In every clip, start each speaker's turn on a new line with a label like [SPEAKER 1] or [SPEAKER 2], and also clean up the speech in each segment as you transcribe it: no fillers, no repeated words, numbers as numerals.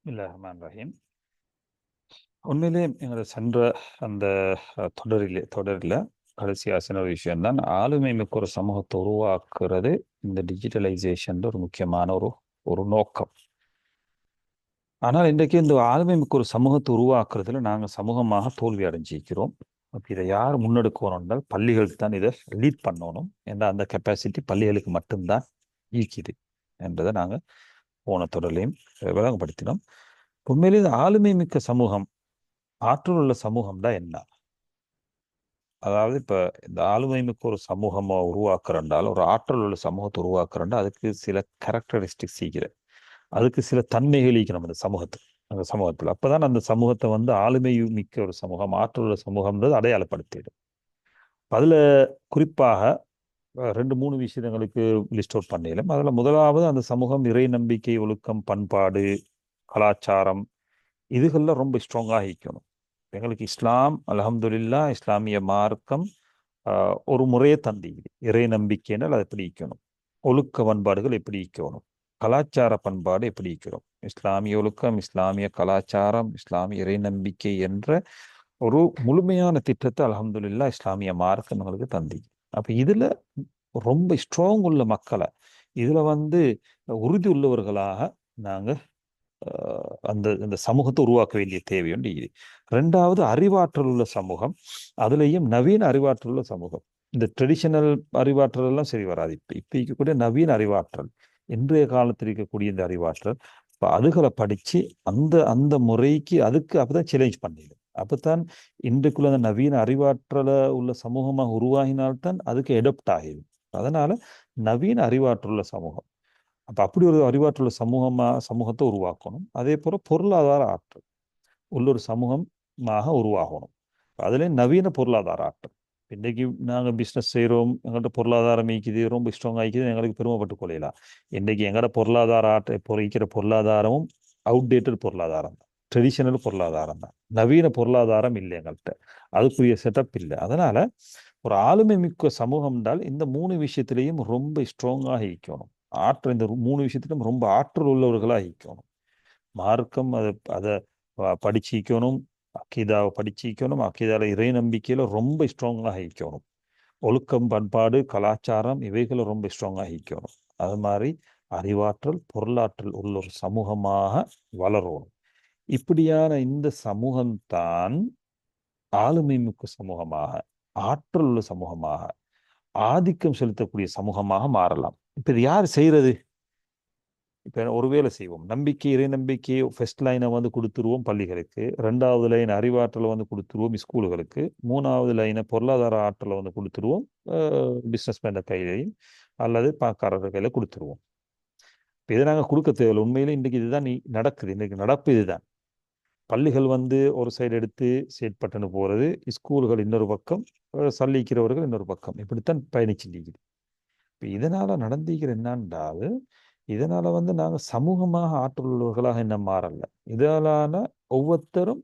[SPEAKER 1] பிஸ்மில்லாஹ் ரஹ்மான் ரஹீம். உண்மையிலே எங்களோட சென்ற அந்த தொடரில் கடைசியாக சொன்ன ஒரு விஷயம்தான் ஆளுமை மிக்க ஒரு சமூகத்தை உருவாக்குறது. இந்த டிஜிட்டலைசேஷன் ஒரு முக்கியமான ஒரு நோக்கம். ஆனால் இன்றைக்கு இந்த ஆளுமை மிக்க ஒரு சமூகத்தை உருவாக்குறதுல நாங்கள் சமூகமாக தோல்வி அடைஞ்சிருக்கிறோம். அப்போ இதை யார் முன்னெடுக்கணும் என்றால் பள்ளிகளுக்கு தான் இதை லீட் பண்ணணும் என்ற அந்த கெப்பாசிட்டி பள்ளிகளுக்கு மட்டும்தான் ஈக்குது என்றதை நாங்கள் போன தொடர்லையும் விளங்கப்படுத்தினோம். உண்மையிலே இந்த ஆளுமை மிக்க சமூகம், ஆற்றல் உள்ள சமூகம் தான் என்ன? அதாவது இப்போ இந்த ஆளுமை மிக்க ஒரு சமூகமாக உருவாக்குறண்டால், ஒரு ஆற்றல் உள்ள சமூகத்தை உருவாக்குறண்டா அதுக்கு சில கேரக்டரிஸ்டிக்ஸ் ஈக்கிற, அதுக்கு சில தன்மைகள் ஈக்கணும் அந்த சமூகத்தில். அப்போதான் அந்த சமூகத்தை ஆளுமை மிக்க ஒரு சமூகம், ஆற்றல் உள்ள சமூகம்ன்றது அடையாளப்படுத்திடும். அதில் குறிப்பாக ரெண்டு மூணு விஷயங்களுக்கு லிஸ்ட் அவுட் பண்ணிடலாம். அதில் முதலாவது, அந்த சமூகம் இறை நம்பிக்கை, ஒழுக்கம், பண்பாடு, கலாச்சாரம் இதுகளில் ரொம்ப ஸ்ட்ராங்காக இருக்கணும். எங்களுக்கு இஸ்லாம் அல்ஹம்துலில்லா இஸ்லாமிய மார்க்கம் ஒரு முறையை தந்திக்குது. இறை நம்பிக்கைனால் அது எப்படி இருக்கணும், ஒழுக்க பண்பாடுகள் எப்படி இருக்கணும், கலாச்சார பண்பாடு எப்படி இருக்கணும், இஸ்லாமிய ஒழுக்கம், இஸ்லாமிய கலாச்சாரம், இஸ்லாமிய இறை நம்பிக்கை என்ற ஒரு முழுமையான திட்டத்தை அல்ஹம்துலில்லா இஸ்லாமிய மார்க்கம் எங்களுக்கு தந்திக்கு. அப்போ இதில் ரொம்ப ஸ்ட்ராங் உள்ள மக்களை, இதில் உறுதி உள்ளவர்களாக நாங்கள் அந்த இந்த சமூகத்தை உருவாக்க வேண்டிய தேவையுண்டு இது. ரெண்டாவது, அறிவாற்றல் உள்ள சமூகம், அதுலேயும் நவீன அறிவாற்றல் உள்ள சமூகம். இந்த ட்ரெடிஷனல் அறிவாற்றல் எல்லாம் சரி வராது. இப்போ இருக்கக்கூடிய நவீன அறிவாற்றல், இன்றைய காலத்தில் இருக்கக்கூடிய இந்த அறிவாற்றல், இப்போ அதுகளை படித்து அந்த அந்த முறைக்கு அதுக்கு அப்போதான் சேலஞ்ச் பண்ணிடும். அப்போத்தான் இன்றைக்குள்ள அந்த நவீன அறிவாற்றலை உள்ள சமூகமாக உருவாகினால்தான் அதுக்கு எடப்ட் ஆகிடும். அதனால நவீன அறிவாற்றல் உள்ள சமூகம், அப்போ அப்படி ஒரு அறிவாற்றுள்ள சமூகத்தை உருவாக்கணும். அதே போல் பொருளாதார ஆற்றல் உள்ள ஒரு சமூகமாக உருவாகணும். அதுலேயும் நவீன பொருளாதார ஆற்றல். இன்றைக்கு நாங்கள் பிஸ்னஸ் செய்கிறோம், எங்கள்கிட்ட பொருளாதாரம் ஈக்குது, ரொம்ப ஸ்ட்ராங் ஆகிக்குது, எங்களுக்கு பெருமைப்பட்டு கொள்ளலாம். இன்றைக்கி எங்களோட பொருளாதார பொறிக்கிற பொருளாதாரமும் அவுடேட்டட் பொருளாதாரம் தான், ட்ரெடிஷனல் பொருளாதாரம் தான், நவீன பொருளாதாரம் இல்லை எங்கள்கிட்ட, அதுக்குரிய செட்டப் இல்லை. அதனால் ஒரு ஆளுமை மிக்க சமூகம் என்றால் இந்த மூணு விஷயத்திலையும் ரொம்ப ஸ்ட்ராங்காக இருக்கணும். இந்த மூணு விஷயத்திலும் ரொம்ப ஆற்றல் உள்ளவர்களாக இருக்கணும். மார்க்கம் அதை படிச்சிக்கணும், அக்கீதாவை படிச்சிக்கணும், அக்கீதாவில் இறை நம்பிக்கையில் ரொம்ப ஸ்ட்ராங்காக இருக்கணும், ஒழுக்கம், பண்பாடு, கலாச்சாரம் இவைகளை ரொம்ப ஸ்ட்ராங்காக இருக்கணும். அது மாதிரி அறிவாற்றல், பொருளாற்றல் உள்ள ஒரு சமூகமாக வளரணும். இப்படியான இந்த சமூகம்தான் ஆளுமை மிக்க சமூகமாக, ஆற்றல் உள்ள சமூகமாக, ஆதிக்கம் செலுத்தக்கூடிய சமூகமாக மாறலாம். இப்போ இது யார் செய்கிறது? இப்போ ஒரு வேலை செய்வோம், நம்பிக்கை, இறை நம்பிக்கை ஃபர்ஸ்ட் லைனை கொடுத்துருவோம் பள்ளிகளுக்கு, ரெண்டாவது லைன் அறிவாற்றலை கொடுத்துருவோம் ஸ்கூலுகளுக்கு, மூணாவது லைனை பொருளாதார ஆற்றலை கொடுத்துருவோம் பிஸ்னஸ் மேன் கையிலையும் அல்லது பணக்காரர்கள் கையில் கொடுத்துருவோம். இப்போ இதை நாங்கள் கொடுக்க தேவையில்லை. உண்மையிலே இன்றைக்கு இதுதான் நடக்குது. இன்றைக்கு நடப்பு இதுதான். பள்ளிகள் ஒரு சைடு எடுத்து செயற்பட்டுன்னு போகிறது, ஸ்கூல்கள் இன்னொரு பக்கம், சல்லிக்கிறவர்கள் இன்னொரு பக்கம், இப்படித்தான் பயணிச்சுட்டு. இப்போ இதனால் நடந்திக்கிற என்னன்றால், இதனால் நாங்கள் சமூகமாக ஆற்றல் உள்ளவர்களாக இன்னும் மாறல. இதனால ஒவ்வொருத்தரும்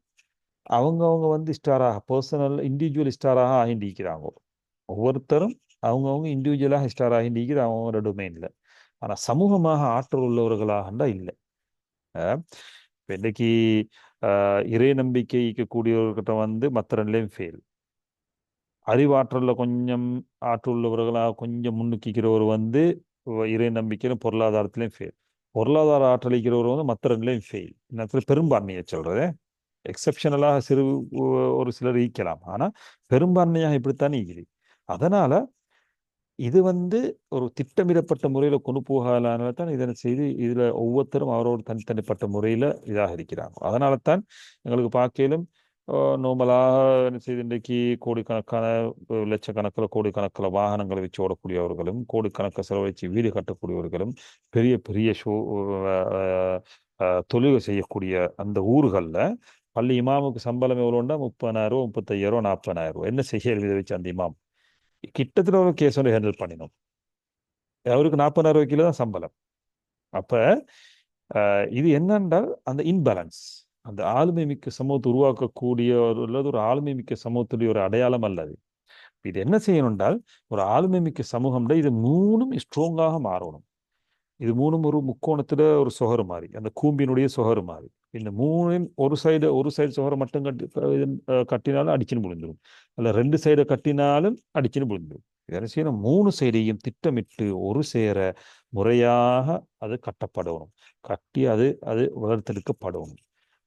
[SPEAKER 1] அவங்கவுங்க ஸ்டாராக, பர்சனல் இண்டிவிஜுவல் ஸ்டாராக ஆகிண்டிக்கிறாங்க. ஒவ்வொருத்தரும் அவங்கவுங்க இண்டிவிஜுவலாக ஸ்டார் ஆகிண்டிக்கிற அவங்களோட டொமைனில். ஆனால் சமூகமாக ஆற்றல் உள்ளவர்களாகண்டா இல்லை. இப்போ இன்றைக்கி இறை நம்பிக்கை கூடியவர்கிட்ட மற்ற ரெண்டுலேயும் ஃபெயில். அறிவாற்றலில் கொஞ்சம் ஆற்றல் உள்ளவர்களாக கொஞ்சம் முன்னுக்கிறவர் இறை நம்பிக்கையிலும் பொருளாதாரத்திலையும் ஃபெயில். பொருளாதார ஆற்றலிக்கிறவர் மற்ற ரெண்டுலேயும் ஃபெயில். இன்னத்தில் பெரும்பான்மையை சொல்கிறது, எக்ஸப்ஷனலாக ஒரு சிலர் ஈக்கலாம், ஆனால் பெரும்பான்மையாக இப்படித்தான் ஈக்குது. அதனால் இது ஒரு திட்டமிடப்பட்ட முறையில் கொண்டு போகலான தான் இதனை செய்து இதில் ஒவ்வொருத்தரும் அவரோட தனித்தனிப்பட்ட முறையில் இதாக இருக்கிறாங்க. அதனால தான் எங்களுக்கு பார்க்கலும் நோமலாக செய்து இன்றைக்கு கோடிக்கணக்கான, லட்சக்கணக்கில் கோடிக்கணக்கில் வாகனங்களை வச்சு ஓடக்கூடியவர்களும், கோடிக்கணக்கில் செலவழித்து வீடு கட்டக்கூடியவர்களும், பெரிய பெரிய தொழில் செய்யக்கூடிய அந்த ஊர்களில் பள்ளி இமாமுக்கு சம்பளம் எவ்வளோன்னா 30,000, 35,000, 40,000. என்ன செய்ய இதை வச்சு அந்த இமாம் கிட்டத்தட்ட ஒரு கேஸ் ஹேண்டில் பண்ணினோம். அவருக்கு 40,000 கிலோ தான் சம்பளம். அப்போ இது என்னென்றால் அந்த இன்பேலன்ஸ், அந்த ஆளுமை மிக்க சமூகத்தை உருவாக்கக்கூடிய ஒரு ஆளுமை மிக்க சமூகத்துடைய ஒரு அடையாளம் அல்லது. இது என்ன செய்யணும் என்றால், ஒரு ஆளுமை மிக்க சமூகம்னா இது மூணும் ஸ்ட்ராங்காக மாறணும். இது மூணும் ஒரு முக்கோணத்தில் ஒரு சொகரு மாதிரி, அந்த கூம்பினுடைய சொகரு மாதிரி. இந்த மூணின் ஒரு சைடு சுவரை மட்டும் கட்டினாலும் அடிச்சுன்னு விழுந்துடும். அல்ல ரெண்டு சைடை கட்டினாலும் அடிச்சுன்னு விழுந்துடும். என்ன செய்யணும்? மூணு சைடையும் திட்டமிட்டு ஒரு சேர முறையாக அது கட்டப்படணும். கட்டி அது அது வளர்த்தெடுக்கப்படணும்.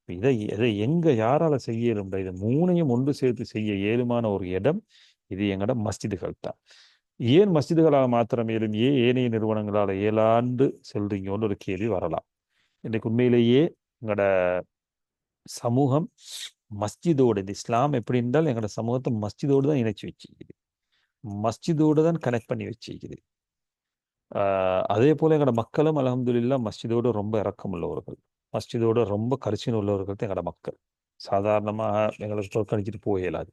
[SPEAKER 1] இதை எங்க யாரால செய்ய இயலும்டா? இதை மூணையும் ஒன்று சேர்த்து செய்ய இயலுமான ஒரு இடம் இது எங்கட மஸ்ஜிதுகள் தான். ஏன் மஸ்ஜிதுகளாக மாத்திரம் இயலும், ஏன் ஏனைய நிறுவனங்களால் ஏழாண்டு செல்றீங்கன்னு ஒரு கேள்வி வரலாம். இன்னைக்கு உண்மையிலேயே எங்கட சமூகம் மஸ்ஜிதோடு, இந்த இஸ்லாம் எப்படி என்றால் எங்கட சமூகத்தை மஸ்ஜிதோடு தான் இணைச்சு வச்சுக்குது, மஸ்ஜிதோடு தான் கனெக்ட் பண்ணி வச்சுக்குது. அதே போல எங்களோட மக்களும் அல்ஹம்துலில்லாஹ் மஸ்ஜிதோடு ரொம்ப இரக்கம் உள்ளவர்கள், மஸ்ஜிதோடு ரொம்ப கரிசனை உள்ளவர்கள் தான் எங்களோட மக்கள். சாதாரணமாக எங்களுக்கு புறக்கணிச்சிட்டு போக இயலாது.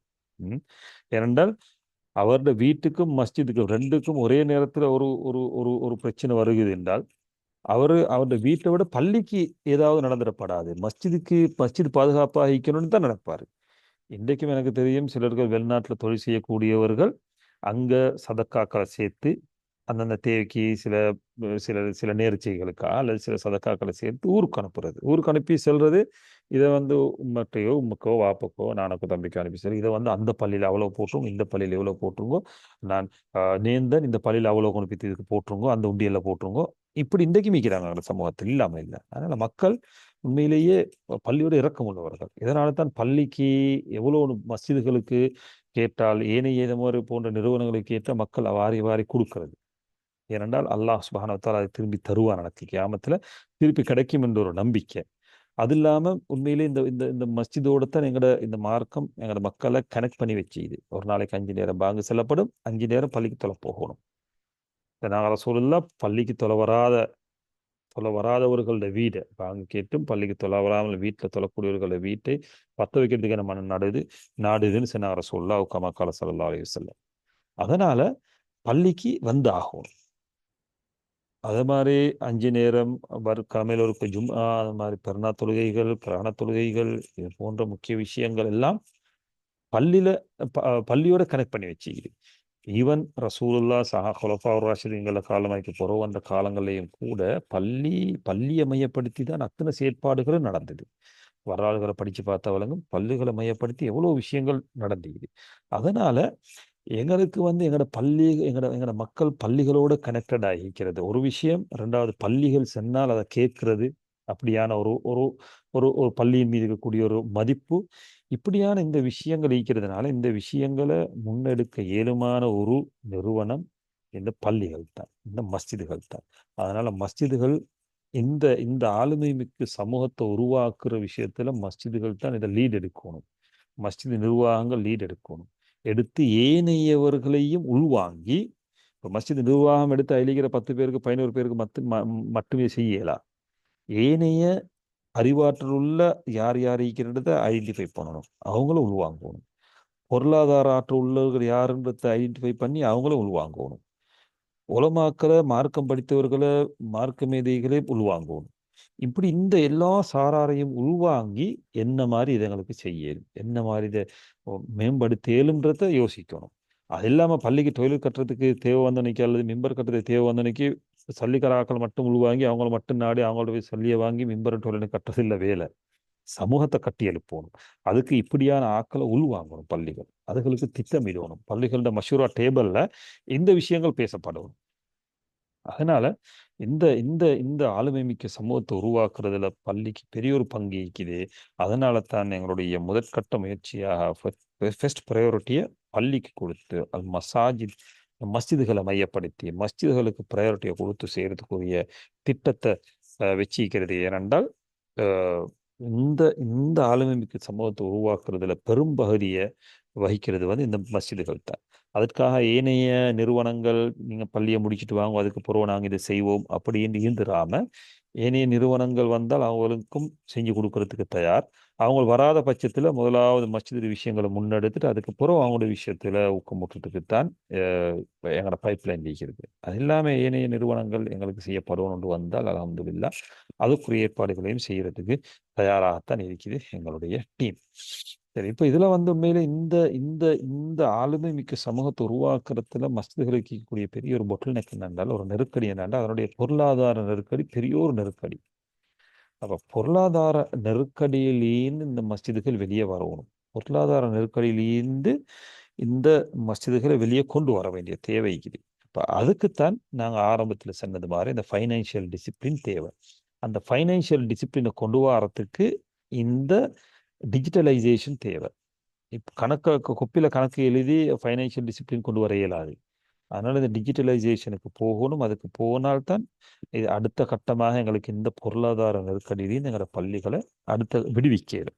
[SPEAKER 1] ஏனென்றால் அவருடைய வீட்டுக்கும் மஸ்ஜிதுக்கும் ரெண்டுக்கும் ஒரே நேரத்தில் ஒரு ஒரு ஒரு ஒரு பிரச்சனை வருகிறது என்றால் அவருடைய வீட்டை விட பள்ளிக்கு ஏதாவது நடந்துடப்படாது, மஸ்ஜித் பாதுகாப்பாக இருக்கணும்னு தான் நடப்பார். இன்றைக்கும் எனக்கு தெரியும் சிலர்கள் வெளிநாட்டில் தொழில் செய்யக்கூடியவர்கள் அங்க சதக்காக்களை சேர்த்து அந்தந்த தேவைக்கு சில சில சில நேர்ச்சைகளுக்கா அல்லது சில சதக்காக்களை சேர்த்து ஊருக்கு அனுப்புறது, ஊருக்கு அனுப்பி செல்றது. இதை உம்மட்டையோ உமக்கோ வாப்பக்கோ நானக்கோ தம்பிக்கோ அனுப்பி செல், இதை அந்த பள்ளியில் அவ்வளோ போட்டுருங்க, இந்த பள்ளியில் இவ்வளோ போட்டுருங்கோ, நான் நேர்ந்தன் இந்த பள்ளியில் அவ்வளோ கொண்டு போய் இதுக்கு போட்டுருங்கோ, அந்த உண்டியலில் போட்டுருங்கோ. இப்படி இன்றைக்கு மீக்கிறாங்க அந்த சமூகத்தில், இல்லாமல் இல்லை. அதனால மக்கள் உண்மையிலேயே பள்ளியோட இரக்கம் உள்ளவர்கள். இதனால தான் பள்ளிக்கு எவ்வளோ மஸ்ஜிதுகளுக்கு கேட்டால் ஏனைய மாதிரி போன்ற நிறுவனங்களுக்கு கேட்ட மக்கள் வாரி வாரி கொடுக்கிறது. ஏனென்றால் அல்லாஹ் சுப்ஹானஹு வ தஆலா அதை திரும்பி தருவான், எனக்கு கியாமத்தில் திருப்பி கிடைக்கும் என்ற ஒரு நம்பிக்கை. அது இல்லாமல் உண்மையிலே இந்த இந்த இந்த மஸ்ஜிதோட தான் இந்த மார்க்கம் எங்களோட மக்களை கனெக்ட் பண்ணி வச்சுது. ஒரு நாளைக்கு 5 நேரம் பாங்கு செல்லப்படும், 5 நேரம் பள்ளிக்கு தொலை போகணும். நாங்கள் ரசூலுல்லாஹ் பள்ளிக்கு தொலை வராதவர்களோட வீடை பாங்கு கேட்டும் பள்ளிக்கு தொலை வராமல் வீட்டில் தொழக்கூடியவர்களோட வீட்டை பத்த வைக்கிறதுக்கு நம்ம நாடுதுன்னு சொன்னாங்க ரசூலுல்லாஹ் கமா கால ஸல்லல்லாஹு அலைஹி வஸல்லம். அதனால பள்ளிக்கு ஆகணும். அதே மாதிரி 5 நேரம் கிழமையில் ஒரு ஜும்ஆ, அது மாதிரி பெருநா தொழுகைகள், பிராண தொழுகைகள், இது போன்ற முக்கிய விஷயங்கள் எல்லாம் பள்ளியில பள்ளியோட கனெக்ட் பண்ணி வச்சுக்குது. ஈவன் ரசூலுல்லாஹ் குலஃபா ராஷிதீன்கள காலமாய்க்கு பிறகு அந்த காலங்களையும் கூட பள்ளியை மையப்படுத்தி தான் அத்தனை செயற்பாடுகளும் நடந்தது. வரலாறுகளை படித்து பார்த்தா வழங்கும் பள்ளிகளை மையப்படுத்தி எவ்வளோ விஷயங்கள் நடந்துக்குது. அதனால எங்களுக்கு எங்களோட பள்ளி எங்களோட மக்கள் பள்ளிகளோட கனெக்டட் ஆகிக்கிறது ஒரு விஷயம். ரெண்டாவது, பள்ளிகள் சென்னால் அதை கேட்கறது, அப்படியான ஒரு ஒரு ஒரு ஒரு பள்ளியின் மீது இருக்கக்கூடிய ஒரு மதிப்பு, இப்படியான இந்த விஷயங்கள் இருக்கிறதுனால இந்த விஷயங்களை முன்னெடுக்க இயலுமான ஒரு நிறுவனம் இந்த பள்ளிகள் தான், இந்த மஸ்ஜிதுகள் தான். அதனால மஸ்ஜிதுகள் இந்த இந்த ஆளுமை மிக்க சமூகத்தை உருவாக்குற விஷயத்துல மஸ்ஜிதுகள் தான் இதை லீட் எடுக்கணும். மஸ்ஜித் நிர்வாகங்கள் லீட் எடுக்கணும். எடுத்து ஏனையவர்களையும் உள்வாங்கி, இப்போ மஸ்ஜித் நிர்வாகம் எடுத்து அழிகிற 10 பேருக்கு 11 பேருக்கு மட்டுமே செய்யலாம். ஏனைய அறிவாற்றல் உள்ள யார் யார் இருக்கிறத ஐடென்டிஃபை பண்ணணும், அவங்களும் உள்வாங்கணும். பொருளாதார ஆற்றல் உள்ளவர்கள் யாருன்றதை ஐடென்டிஃபை பண்ணி அவங்களும் உள்வாங்கணும். உலமாக்களை, மார்க்கம் படித்தவர்களை, மார்க்க மேதைகளே உள்வாங்கணும். இப்படி இந்த எல்லா சாராரையும் உள்வாங்கி என்ன மாதிரி இதை எங்களுக்கு செய்யணும், என்ன மாதிரி இதை மேம்படுத்தேலும்ன்றத யோசிக்கணும். அது இல்லாமல் பள்ளிக்கு டொய்லெட் கட்டுறதுக்கு தேவை வந்தனைக்கு அல்லது மிம்பர் கட்டுறதுக்கு தேவை வந்தனைக்கு சல்லிக்கராக்கள் மட்டும் உள்வாங்கி அவங்கள மட்டும் நாடி அவங்களோட போய் சல்லியை வாங்கி மிம்பர் டொய்லெட் கட்டுறது இல்லை வேலை. சமூகத்தை கட்டி எழுப்பணும். அதுக்கு இப்படியான ஆக்களை உள்வாங்கணும். பள்ளிகள் அதுகளுக்கு திட்டமிடணும். பள்ளிகளோட மஷூரா டேபிள்ல இந்த விஷயங்கள் பேசப்படணும். அதனால இந்த இந்த இந்த ஆளுமை மிக்க சமூகத்தை உருவாக்குறதுல பள்ளிக்கு பெரிய ஒரு பங்கு இருக்குது. அதனால தான் எங்களுடைய முதற்கட்ட முயற்சியாக ஃபர்ஸ்ட் ப்ரையாரிட்டியை பள்ளிக்கு கொடுத்து அது மஸ்ஜிதுகளை மையப்படுத்தி மஸ்ஜிதுகளுக்கு ப்ரையாரிட்டியை கொடுத்து செய்யறதுக்குரிய திட்டத்தை வச்சிக்கிறது. ஏனென்றால் இந்த இந்த ஆளுமை மிக்க சமூகத்தை உருவாக்குறதுல பெரும்பகுதியை வகிக்கிறது இந்த மஸ்ஜிதுகள் தான். அதற்காக ஏனைய நிறுவனங்கள் நீங்க பள்ளியை முடிச்சுட்டு வாங்க அதுக்கு பிறகு நாங்கள் இதை செய்வோம் அப்படின்னு இருந்துடாம, ஏனைய நிறுவனங்கள் வந்தால் அவங்களுக்கும் செஞ்சு கொடுக்கறதுக்கு தயார். அவங்க வராத பட்சத்தில் முதலாவது மஸ்ஜித் விஷயங்களை முன்னெடுத்துட்டு அதுக்கப்புறம் அவங்களோட விஷயத்துல ஊக்கமுட்டுறதுக்குத்தான் எங்களோட பைப்லைன் இருக்கிறது. அது இல்லாமல் ஏனைய நிறுவனங்கள் எங்களுக்கு செய்யப்படும் ஒன்று வந்தால் அல்ஹம்துலில்லாஹ் அதுக்குரிய ஏற்பாடுகளையும் செய்யறதுக்கு தயாராகத்தான் இருக்குது எங்களுடைய டீம். சரி, இப்போ இதுல உண்மையில இந்த இந்த இந்த ஆளுமை மிக்க சமூகத்தை உருவாக்குறதுல மஸ்ஜிதுகளுக்கு இருக்கக்கூடிய பெரிய ஒரு பொட்டில் நெக் என்னென்றால், ஒரு நெருக்கடி என்னென்றால் அதனுடைய பொருளாதார நெருக்கடி பெரிய ஒரு நெருக்கடி. அப்ப பொருளாதார நெருக்கடியிலிருந்து இந்த மஸ்ஜிதுகள் வெளியே வரணும். பொருளாதார நெருக்கடியிலிருந்து இந்த மஸ்ஜிதுகளை வெளியே கொண்டு வர வேண்டிய தேவை இருக்குது. அப்ப அதுக்குத்தான் நாங்கள் ஆரம்பத்தில் சொன்னது மாதிரி இந்த ஃபைனான்சியல் டிசிப்ளின் தேவை. அந்த ஃபைனான்சியல் டிசிப்ளினை கொண்டு வரத்துக்கு இந்த டிஜிட்டலைசேஷன் தேவை. இப்போ கொப்பியில் கணக்கு எழுதி ஃபைனான்சியல் டிசிப்ளின் கொண்டு வர இயலாது. அதனால இந்த டிஜிட்டலைசேஷனுக்கு போகணும். அதுக்கு போனால்தான் இது அடுத்த கட்டமாக எங்களுக்கு இந்த பொருளாதார நெருக்கடியிலையும் எங்களோட பள்ளிகளை அடுத்த விடுவிக்கிறது.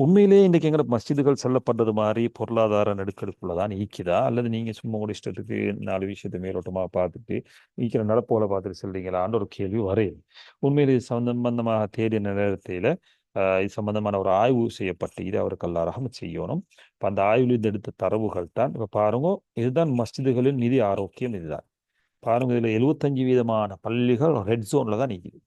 [SPEAKER 1] உண்மையிலேயே இன்றைக்கு எங்களோட மஸ்ஜிதுகள் சொல்லப்பட்டது மாதிரி பொருளாதார நெருக்கடிக்குள்ளதான் ஈக்குதா, அல்லது நீங்கள் சும்மா கூட இஷ்டத்துக்கு 4 விஷயத்தை மேலோட்டமாக பார்த்துட்டு ஈக்கிற நடப்போல பார்த்துட்டு சொல்றீங்களான்னு ஒரு கேள்வி வரையும். உண்மையில் இது சம்பந்தமாக தேடின நேரத்தில் இது சம்பந்தமான ஒரு ஆய்வு செய்யப்பட்டு இது அவருக்கு அல்லா ரஹ்மத் செய்யணும். இப்போ அந்த ஆய்வில் இது எடுத்த தரவுகள் தான் இப்போ பாருங்க. இதுதான் மஸ்ஜிதுகளின் நிதி ஆரோக்கியம். இதுதான் பாருங்க. இதில் 75% பள்ளிகள் ரெட் ஜோனில் தான் நிற்குது.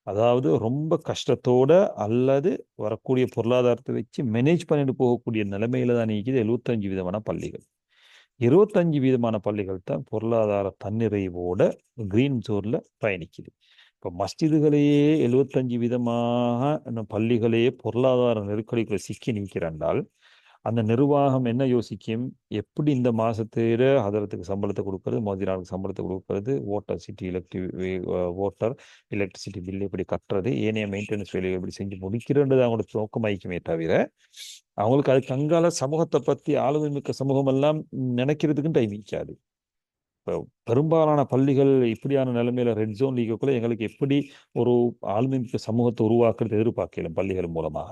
[SPEAKER 1] அதாவது ரொம்ப கஷ்டத்தோட அல்லது வரக்கூடிய பொருளாதாரத்தை வச்சு மேனேஜ் பண்ணிட்டு போகக்கூடிய நிலைமையில தான் நிற்கிது 75% பள்ளிகள். 25% பள்ளிகள் தான் பொருளாதார தன்னிறைவோட கிரீன் ஜோன்ல பயணிக்குது. இப்போ மஸ்ஜிதுகளையே 75% பள்ளிகளையே பொருளாதார நெருக்கடிக்குள்ள சிக்கி நிற்கிறாண்டால் அந்த நிர்வாகம் என்ன யோசிக்கும்? எப்படி இந்த மாசத்துல ஹதரத்துக்கு சம்பளத்தை கொடுக்கறது, மோதினாருக்கு சம்பளத்தை கொடுக்கறது, ஓட்டர் எலக்ட்ரிசிட்டி பில் எப்படி கட்டுறது, ஏனைய மெயின்டெனன்ஸ் வேலையை எப்படி செஞ்சு முடிக்கிறன்றது அவங்களோட நோக்கமாய்க்குமே தவிர அவங்களுக்கு அதுக்கு அங்கால சமூகத்தை பற்றி ஆளுமை மிக்க சமூகம் எல்லாம் நினைக்கிறதுக்கும் டைம் இருக்காது. இப்போ பெரும்பாலான பள்ளிகள் இப்படியான நிலைமையில ரெட் ஜோன் லீக்குள்ள எங்களுக்கு எப்படி ஒரு ஆளுமை மிக்க சமூகத்தை உருவாக்குறது எதிர்பார்க்கலாம் பள்ளிகள் மூலமாக.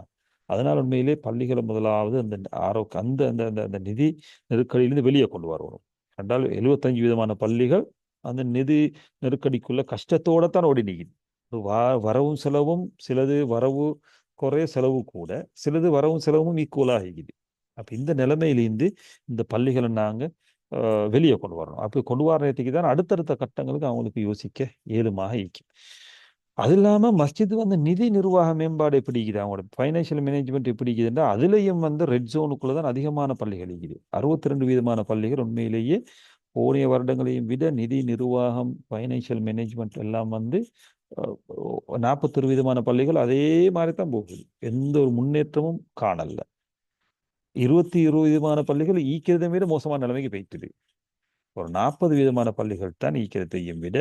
[SPEAKER 1] அதனால் உண்மையிலே பள்ளிகளை முதலாவது அந்த ஆரோக்கிய அந்த அந்த அந்த அந்த நிதி நெருக்கடியிலிருந்து வெளியே கொண்டு வரணும். என்றால் 75% பள்ளிகள் அந்த நிதி நெருக்கடிக்குள்ள கஷ்டத்தோட தான் ஓடி நிற்குது. வரவும் செலவும் சிலது வரவு குறைய செலவு கூட, சிலது வரவும் செலவும் ஈக்குவலாக இருக்குது. அப்போ இந்த நிலைமையிலேருந்து இந்த பள்ளிகளை நாங்கள் வெளியே கொண்டு வரணும். அப்படி கொண்டு வரதுக்கு தான் அடுத்தடுத்த கட்டங்களுக்கு அவங்களுக்கு யோசிக்க ஏழுமாக இருக்கும். அது இல்லாமல் மஸ்ஜித் வந்து நிதி நிர்வாக மேம்பாடு எப்படி இருக்குது, அவங்களோட ஃபைனான்சியல் மேனேஜ்மெண்ட் எப்படி இருக்குதுன்னா அதுலேயும் வந்து ரெட் ஜோனுக்குள்ள தான் அதிகமான பள்ளிகள் இருக்குது. 62% பள்ளிகள் உண்மையிலேயே போனிய வருடங்களையும் விட நிதி நிர்வாகம் ஃபைனான்சியல் மேனேஜ்மெண்ட் எல்லாம் வந்து 41% பள்ளிகள் அதே மாதிரி தான் போகுது. எந்த ஒரு முன்னேற்றமும் காணல. 20% பள்ளிகள் ஈக்கிறதை விட மோசமான நிலைமைக்கு போயிட்டுது. ஒரு 40% பள்ளிகள் தான் ஈக்கிறதையும் விட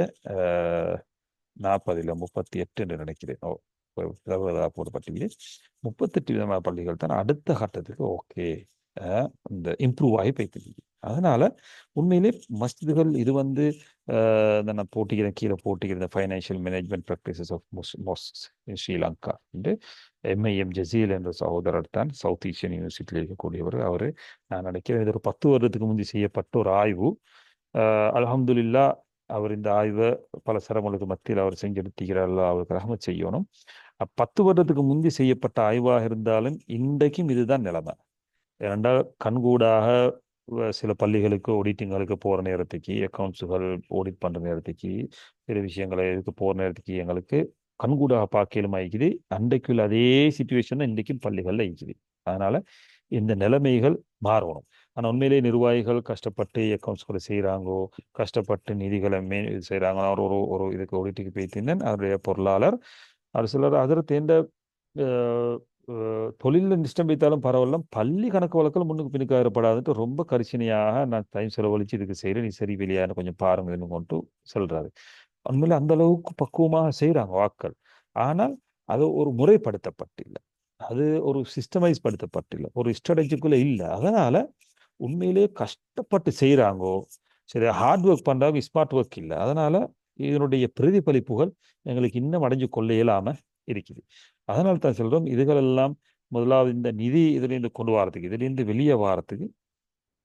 [SPEAKER 1] 40 இல்லை 38 என்று நினைக்கிறேன். போடப்பட்டீங்க 38% பள்ளிகள் தான் அடுத்த கட்டத்துக்கு ஓகே இந்த இம்ப்ரூவ் ஆகி போயிட்டு. அதனால உண்மையிலே மஸ்ஜிதுகள் இது வந்து நான் போட்டிக்கிறேன் கீழே போட்டிக்கிறேன் ஃபைனான்சியல் மேனேஜ்மெண்ட் ப்ராக்டிசஸ் ஆஃப் மோஸ்க்ஸ் இன் ஸ்ரீலங்கா என்று MIM ஜசீல் என்ற சகோதரர் தான் சவுத் ஏஷியன் யூனிவர்சிட்டியில் இருக்கக்கூடியவர். அவர் நான் நினைக்கிறேன் இது ஒரு 10 வருடத்துக்கு முந்தி செய்யப்பட்ட ஒரு ஆய்வு. அல்ஹம்துலில்லா அவர் இந்த ஆய்வை பல சிரமங்களுக்கு மத்தியில் அவர் செஞ்செடுத்துக்கிறார். அவருக்கு ரஹ்மத் செய்யணும். 10 வருடத்துக்கு முந்தி செய்யப்பட்ட ஆய்வாக இருந்தாலும் இன்றைக்கும் இதுதான் நிலைமை. ஏனென்றால் கண்கூடாக சில பள்ளிகளுக்கு ஆடிட்டிங்களுக்கு போகிற நேரத்துக்கு அக்கௌண்ட்ஸுகள் ஆடிட் பண்ணுற நேரத்துக்கு சில விஷயங்களை இதுக்கு போகிற நேரத்துக்கு எங்களுக்கு கண்கூடாக பார்க்கலும் ஆகிக்குது. அன்றைக்குள்ள அதே சுச்சுவேஷன் தான் இன்றைக்கும் பள்ளிகளில் இருக்குது. அதனால் இந்த நிலைமைகள் மாறணும். ஆனால் உண்மையிலேயே நிர்வாகிகள் கஷ்டப்பட்டு அக்கௌண்ட்ஸ்களை செய்கிறாங்கோ, கஷ்டப்பட்டு நிதிகளை செய்கிறாங்க. ஒரு ஒரு இதுக்கு ஆடிட்டுக்கு போய்த்திருந்தேன். அவருடைய பொருளாளர் அவர் சிலர் அதில் தேர்ந்த தொழிலில் நிஷ்டம் வைத்தாலும் பரவாயில்ல, பள்ளி கணக்கு வழக்கில் முன்னுக்கு பின்னுக்கு ஆயிடப்படாதுன்ட்டு ரொம்ப கரிசனையாக நான் டைம் செலவழித்து இதுக்கு செய்கிறேன், நீ சரி வெளியான கொஞ்சம் பாருங்கன்னு கொண்டு சொல்கிறாரு. உண்மையில அந்த அளவுக்கு பக்குவமாக செய்கிறாங்க வாக்கள். ஆனால் அது ஒரு முறைப்படுத்தப்பட்டில்லை, அது ஒரு சிஸ்டமைஸ் படுத்தப்பட்டில்லை, ஒரு ஸ்ட்ராட்டஜிக்குள்ளே இல்லை. அதனால் உண்மையிலே கஷ்டப்பட்டு செய்கிறாங்கோ, சரி ஹார்ட் ஒர்க் பண்ணுறாங்க, ஸ்மார்ட் ஒர்க் இல்லை. அதனால் இதனுடைய பிரதிபலிப்புகள் எங்களுக்கு இன்னும் அடைஞ்சு கொள்ள இயலாமல் இருக்குது. அதனால தான் சொல்கிறோம் இதுகளெல்லாம் முதலாவது இந்த நிதி இதுலேருந்து கொண்டு வரதுக்கு, இதுலேருந்து வெளியே வாரத்துக்கு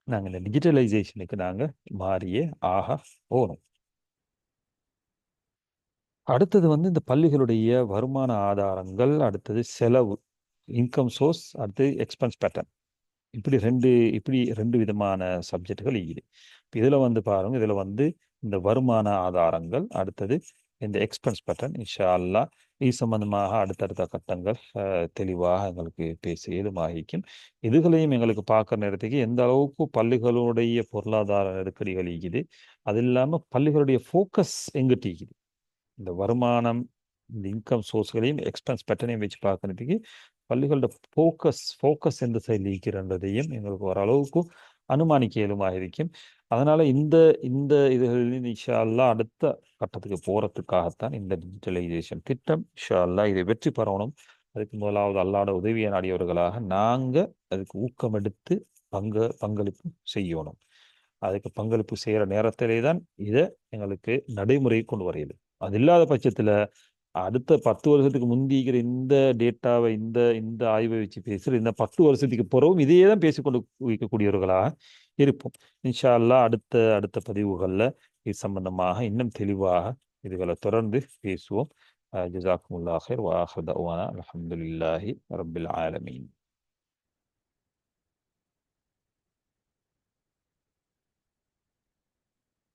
[SPEAKER 1] நாங்கள் இந்த டிஜிட்டலைசேஷனுக்கு நாங்கள் மாறியே ஆக போகணும். அடுத்தது வந்து இந்த பள்ளிகளுடைய வருமான ஆதாரங்கள், அடுத்தது செலவு இன்கம் சோர்ஸ், அடுத்தது எக்ஸ்பென்ஸ் பேட்டர்ன். இப்படி ரெண்டு விதமான சப்ஜெக்டுகள் இருக்குது. இதில் வந்து பாருங்க, இதில் வந்து இந்த வருமான ஆதாரங்கள், அடுத்தது இந்த எக்ஸ்பென்ஸ் பேட்டர்ன். இன்ஷா அல்லா இது சம்பந்தமாக அடுத்தடுத்த கட்டங்கள் தெளிவாக எங்களுக்கு பேச ஏதுமாகிக்கும். இதுகளையும் எங்களுக்கு பார்க்குற நேரத்துக்கு எந்த அளவுக்கு பள்ளிகளுடைய பொருளாதார நெருக்கடிகள் இருக்குது, அது இல்லாமல் பள்ளிகளுடைய ஃபோக்கஸ் எங்கிட்டு இருக்குது. இந்த வருமானம் இந்த இன்கம் சோர்ஸ்களையும் எக்ஸ்பென்ஸ் பேட்டர்னையும் வச்சு பார்க்கறதுக்கு பள்ளிகளோட ஃபோக்கஸ் எந்த சைடில் இருக்கிறன்றதையும் எங்களுக்கு ஓரளவுக்கு அனுமானிக்க இயலுமாக இருக்கும். அதனால இந்த இந்த இதுகளில் இன்ஷா அல்லாஹ் அடுத்த கட்டத்துக்கு போறதுக்காகத்தான் இந்த டிஜிட்டலைசேஷன் திட்டம். இன்ஷா அல்லாஹ் இதை வெற்றி பெறணும். அதுக்கு முதலாவது அல்லாஹ்வோட உதவியை நாடியவர்களாக நாங்க அதுக்கு ஊக்கம் எடுத்து பங்களிப்பு செய்யணும். அதுக்கு பங்களிப்பு செய்கிற நேரத்திலே தான் இதை எங்களுக்கு நடைமுறைக்கு கொண்டு வரையுது. அது இல்லாத பட்சத்தில் அடுத்த 10 வருஷத்துக்கு முந்திக்கிற இந்த டேட்டாவை இந்த இந்த ஆய்வை வச்சு பேசுகிற இந்த 10 வருஷத்துக்கு பிறகும் இதையே தான் பேசிக்கொண்டு வைக்கக்கூடியவர்களாக இருப்போம். இன்ஷா அல்லாஹ் அடுத்த அடுத்த பதிவுகளில் இது சம்பந்தமாக இன்னும் தெளிவாக இதுகளை தொடர்ந்து பேசுவோம். ஜஸாக்குமுல்லாஹ் ஹைர் வ ஆஹிரு தஅவானா அல்ஹம்துலில்லாஹி ரப்பில் ஆலமீன்.